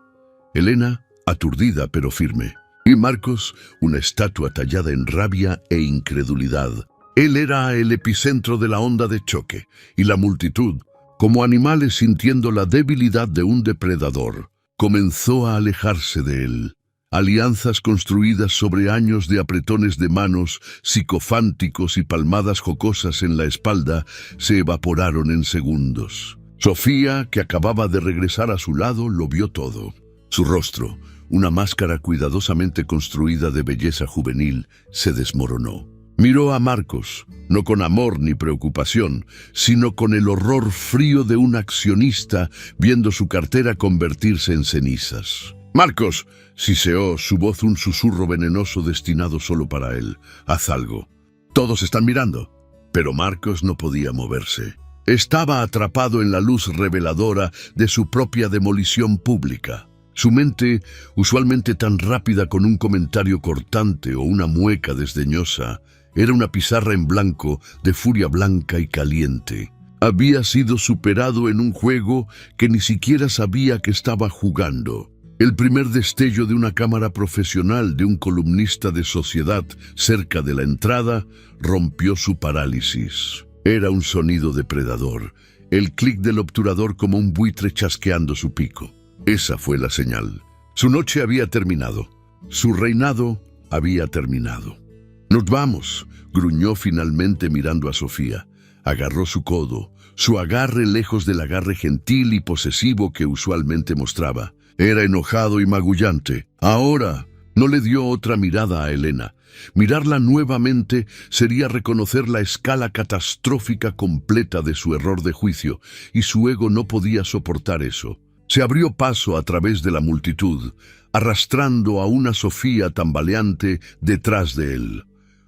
Speaker 1: Elena, aturdida pero firme. Y Marcos, una estatua tallada en rabia e incredulidad. Él era el epicentro de la onda de choque, y la multitud, como animales sintiendo la debilidad de un depredador, comenzó a alejarse de él. Alianzas construidas sobre años de apretones de manos, psicofánticos y palmadas jocosas en la espalda, se evaporaron en segundos. Sofía, que acababa de regresar a su lado, lo vio todo. Su rostro, una máscara cuidadosamente construida de belleza juvenil, se desmoronó. Miró a Marcos, no con amor ni preocupación, sino con el horror frío de un accionista viendo su cartera convertirse en cenizas. «Marcos», siseó su voz un susurro venenoso destinado solo para él. «Haz algo. Todos están mirando». Pero Marcos no podía moverse. Estaba atrapado en la luz reveladora de su propia demolición pública. Su mente, usualmente tan rápida con un comentario cortante o una mueca desdeñosa, era una pizarra en blanco de furia blanca y caliente. Había sido superado en un juego que ni siquiera sabía que estaba jugando. El primer destello de una cámara profesional de un columnista de Sociedad cerca de la entrada rompió su parálisis. Era un sonido depredador, el clic del obturador como un buitre chasqueando su pico. Esa fue la señal. Su noche había terminado. Su reinado había terminado. «Nos vamos», gruñó finalmente mirando a Sofía. Agarró su codo, su agarre lejos del agarre gentil y posesivo que usualmente mostraba. Era enojado y magullante. Ahora no le dio otra mirada a Elena. Mirarla nuevamente sería reconocer la escala catastrófica completa de su error de juicio, y su ego no podía soportar eso. Se abrió paso a través de la multitud, arrastrando a una Sofía tambaleante detrás de él.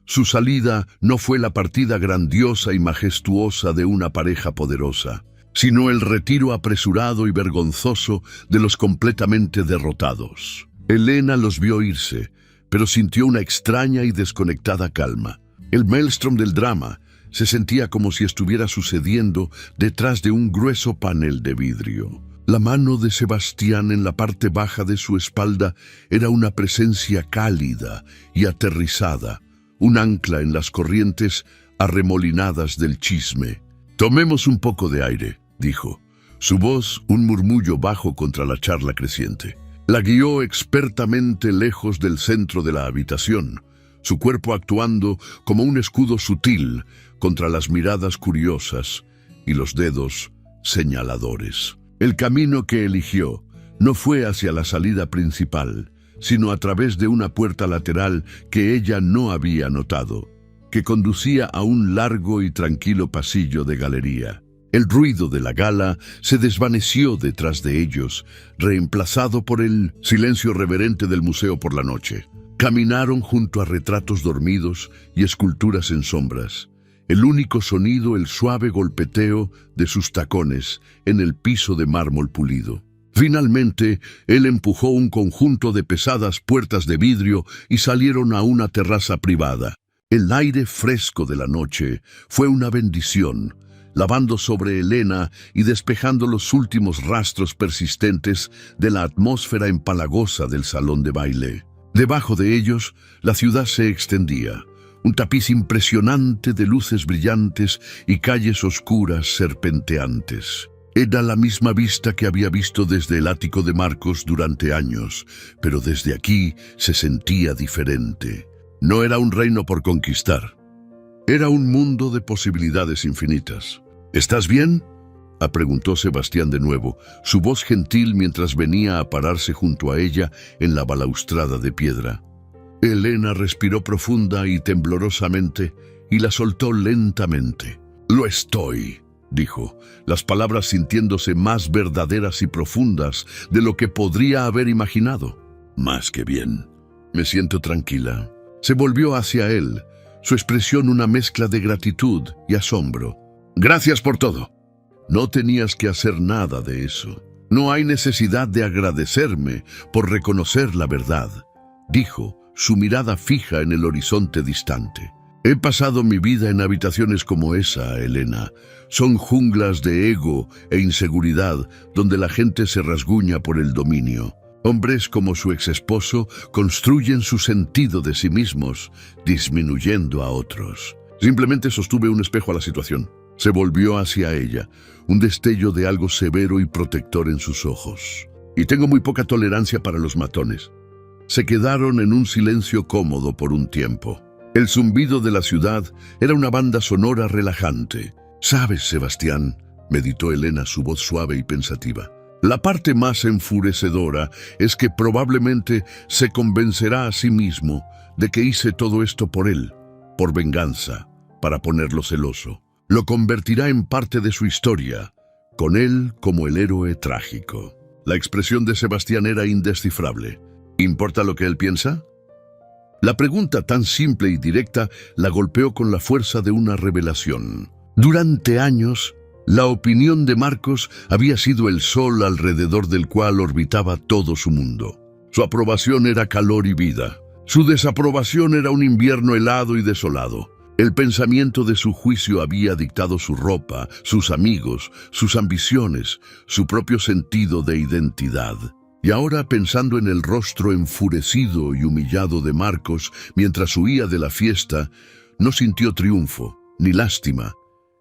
Speaker 1: Su salida no fue la partida grandiosa y majestuosa de una pareja poderosa, sino el retiro apresurado y vergonzoso de los completamente derrotados. Elena los vio irse, pero sintió una extraña y desconectada calma. El maelstrom del drama se sentía como si estuviera sucediendo detrás de un grueso panel de vidrio. La mano de Sebastián en la parte baja de su espalda era una presencia cálida y aterrizada, un ancla en las corrientes arremolinadas del chisme. «Tomemos un poco de aire», dijo. Su voz, un murmullo bajo contra la charla creciente. La guió expertamente lejos del centro de la habitación, su cuerpo actuando como un escudo sutil contra las miradas curiosas y los dedos señaladores. El camino que eligió no fue hacia la salida principal, sino a través de una puerta lateral que ella no había notado, que conducía a un largo y tranquilo pasillo de galería. El ruido de la gala se desvaneció detrás de ellos, reemplazado por el silencio reverente del museo por la noche. Caminaron junto a retratos dormidos y esculturas en sombras. El único sonido, el suave golpeteo de sus tacones en el piso de mármol pulido. Finalmente, él empujó un conjunto de pesadas puertas de vidrio y salieron a una terraza privada. El aire fresco de la noche fue una bendición, lavando sobre Elena y despejando los últimos rastros persistentes de la atmósfera empalagosa del salón de baile. Debajo de ellos, la ciudad se extendía, un tapiz impresionante de luces brillantes y calles oscuras serpenteantes. Era la misma vista que había visto desde el ático de Marcos durante años, pero desde aquí se sentía diferente. No era un reino por conquistar. Era un mundo de posibilidades infinitas. «¿Estás bien?», preguntó Sebastián de nuevo, su voz gentil mientras venía a pararse junto a ella en la balaustrada de piedra. Elena respiró profunda y temblorosamente y la soltó lentamente. «Lo estoy», dijo, las palabras sintiéndose más verdaderas y profundas de lo que podría haber imaginado. «Más que bien. Me siento tranquila». Se volvió hacia él, su expresión una mezcla de gratitud y asombro. «Gracias por todo». «No tenías que hacer nada de eso. No hay necesidad de agradecerme por reconocer la verdad», dijo, su mirada fija en el horizonte distante. He pasado mi vida en habitaciones como esa, Elena. Son junglas de ego e inseguridad donde la gente se rasguña por el dominio. Hombres como su exesposo construyen su sentido de sí mismos, disminuyendo a otros. Simplemente sostuve un espejo a la situación. Se volvió hacia ella, un destello de algo severo y protector en sus ojos. Y tengo muy poca tolerancia para los matones. Se quedaron en un silencio cómodo por un tiempo. El zumbido de la ciudad era una banda sonora relajante. «Sabes, Sebastián», meditó Elena, su voz suave y pensativa, «la parte más enfurecedora es que probablemente se convencerá a sí mismo de que hice todo esto por él, por venganza, para ponerlo celoso. Lo convertirá en parte de su historia, con él como el héroe trágico». La expresión de Sebastián era indescifrable. ¿Importa lo que él piensa? La pregunta tan simple y directa la golpeó con la fuerza de una revelación. Durante años, la opinión de Marcos había sido el sol alrededor del cual orbitaba todo su mundo. Su aprobación era calor y vida. Su desaprobación era un invierno helado y desolado. El pensamiento de su juicio había dictado su ropa, sus amigos, sus ambiciones, su propio sentido de identidad. Y ahora, pensando en el rostro enfurecido y humillado de Marcos mientras huía de la fiesta, no sintió triunfo, ni lástima,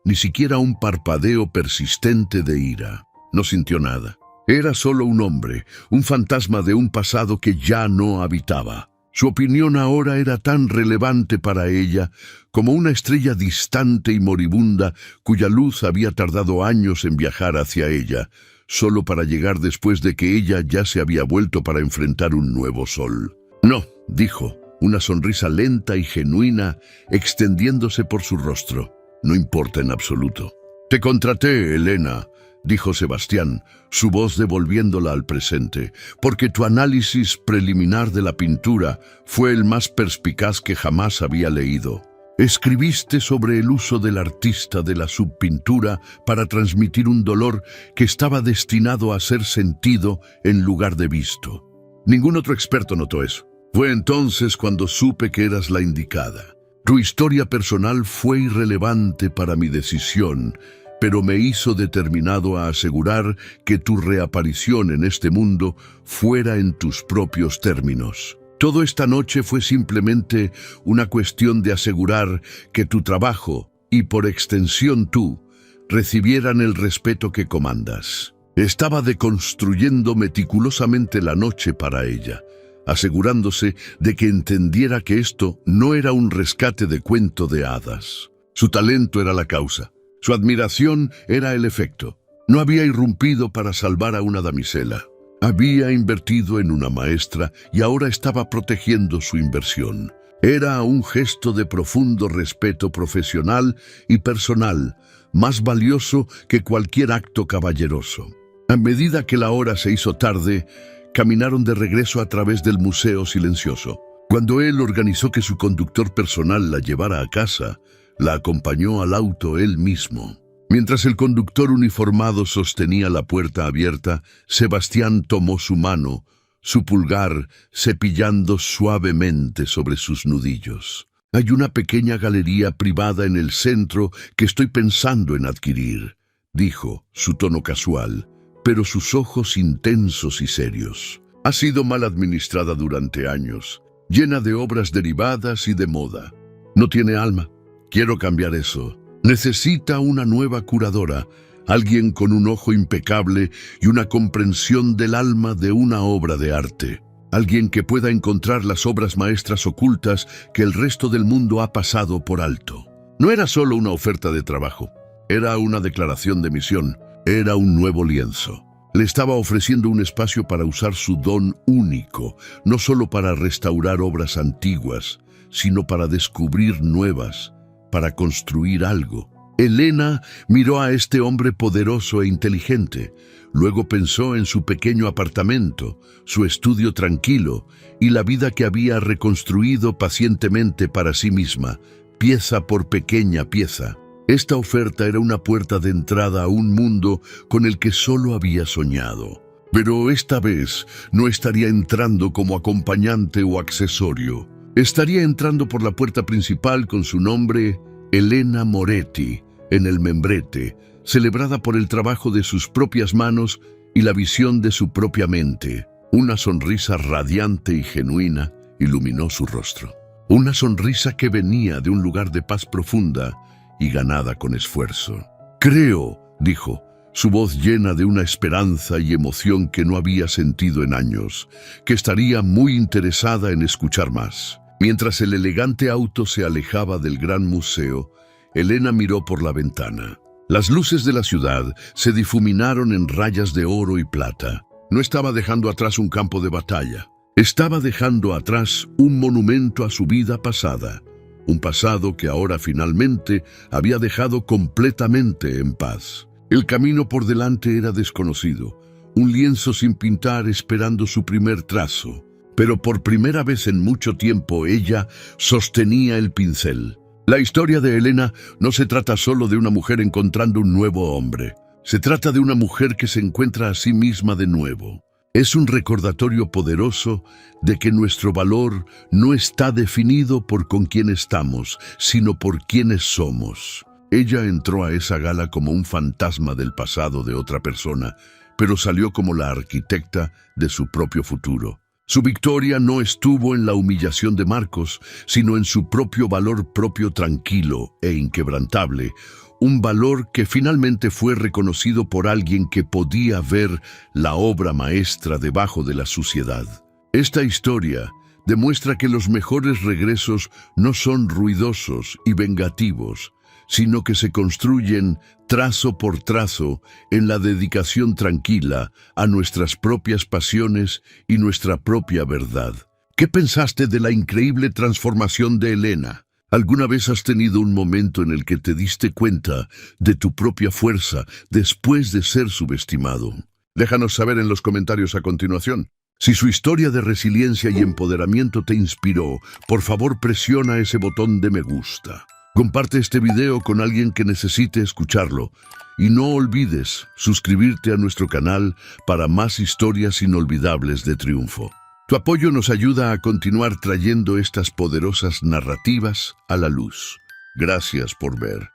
Speaker 1: ni siquiera un parpadeo persistente de ira. No sintió nada. Era solo un hombre, un fantasma de un pasado que ya no habitaba. Su opinión ahora era tan relevante para ella como una estrella distante y moribunda cuya luz había tardado años en viajar hacia ella, solo para llegar después de que ella ya se había vuelto para enfrentar un nuevo sol. «No», dijo, una sonrisa lenta y genuina extendiéndose por su rostro. «No importa en absoluto». «Te contraté, Elena», dijo Sebastián, su voz devolviéndola al presente, «porque tu análisis preliminar de la pintura fue el más perspicaz que jamás había leído. Escribiste sobre el uso del artista de la subpintura para transmitir un dolor que estaba destinado a ser sentido en lugar de visto. Ningún otro experto notó eso. Fue entonces cuando supe que eras la indicada. Tu historia personal fue irrelevante para mi decisión, pero me hizo determinado a asegurar que tu reaparición en este mundo fuera en tus propios términos. Todo esta noche fue simplemente una cuestión de asegurar que tu trabajo, y por extensión tú, recibieran el respeto que comandas. Estaba deconstruyendo meticulosamente la noche para ella, asegurándose de que entendiera que esto no era un rescate de cuento de hadas. Su talento era la causa. Su admiración era el efecto. No había irrumpido para salvar a una damisela. Había invertido en una maestra y ahora estaba protegiendo su inversión. Era un gesto de profundo respeto profesional y personal, más valioso que cualquier acto caballeroso. A medida que la hora se hizo tarde, caminaron de regreso a través del museo silencioso. Cuando él organizó que su conductor personal la llevara a casa, la acompañó al auto él mismo. Mientras el conductor uniformado sostenía la puerta abierta, Sebastián tomó su mano, su pulgar cepillando suavemente sobre sus nudillos. «Hay una pequeña galería privada en el centro que estoy pensando en adquirir», dijo, su tono casual, pero sus ojos intensos y serios. «Ha sido mal administrada durante años, llena de obras derivadas y de moda. No tiene alma. Quiero cambiar eso. Necesita una nueva curadora, alguien con un ojo impecable y una comprensión del alma de una obra de arte. Alguien que pueda encontrar las obras maestras ocultas que el resto del mundo ha pasado por alto». No era solo una oferta de trabajo, era una declaración de misión, era un nuevo lienzo. Le estaba ofreciendo un espacio para usar su don único, no solo para restaurar obras antiguas, sino para descubrir nuevas, para construir algo. Elena miró a este hombre poderoso e inteligente. Luego pensó en su pequeño apartamento, su estudio tranquilo y la vida que había reconstruido pacientemente para sí misma, pieza por pequeña pieza. Esta oferta era una puerta de entrada a un mundo con el que solo había soñado. Pero esta vez no estaría entrando como acompañante o accesorio. estaría entrando por la puerta principal con su nombre Elena Moretti en el membrete, celebrada por el trabajo de sus propias manos y la visión de su propia mente. Una sonrisa radiante y genuina iluminó su rostro. Una sonrisa que venía de un lugar de paz profunda y ganada con esfuerzo. «Creo», dijo, su voz llena de una esperanza y emoción que no había sentido en años, que estaría muy interesada en escuchar más. Mientras el elegante auto se alejaba del gran museo, Elena miró por la ventana. Las luces de la ciudad se difuminaron en rayas de oro y plata. No estaba dejando atrás un campo de batalla. Estaba dejando atrás un monumento a su vida pasada. Un pasado que ahora finalmente había dejado completamente en paz. El camino por delante era desconocido. Un lienzo sin pintar esperando su primer trazo. Pero por primera vez en mucho tiempo ella sostenía el pincel. La historia de Elena no se trata solo de una mujer encontrando un nuevo hombre. Se trata de una mujer que se encuentra a sí misma de nuevo. Es un recordatorio poderoso de que nuestro valor no está definido por con quién estamos, sino por quiénes somos. Ella entró a esa gala como un fantasma del pasado de otra persona, pero salió como la arquitecta de su propio futuro. Su victoria no estuvo en la humillación de Marcos, sino en su propio valor propio tranquilo e inquebrantable, un valor que finalmente fue reconocido por alguien que podía ver la obra maestra debajo de la suciedad. Esta historia demuestra que los mejores regresos no son ruidosos y vengativos, sino que se construyen trazo por trazo en la dedicación tranquila a nuestras propias pasiones y nuestra propia verdad. ¿Qué pensaste de la increíble transformación de Elena? ¿Alguna vez has tenido un momento en el que te diste cuenta de tu propia fuerza después de ser subestimado? Déjanos saber en los comentarios a continuación. Si su historia de resiliencia y empoderamiento te inspiró, por favor presiona ese botón de me gusta. Comparte este video con alguien que necesite escucharlo. Y no olvides suscribirte a nuestro canal para más historias inolvidables de triunfo. Tu apoyo nos ayuda a continuar trayendo estas poderosas narrativas a la luz. Gracias por ver.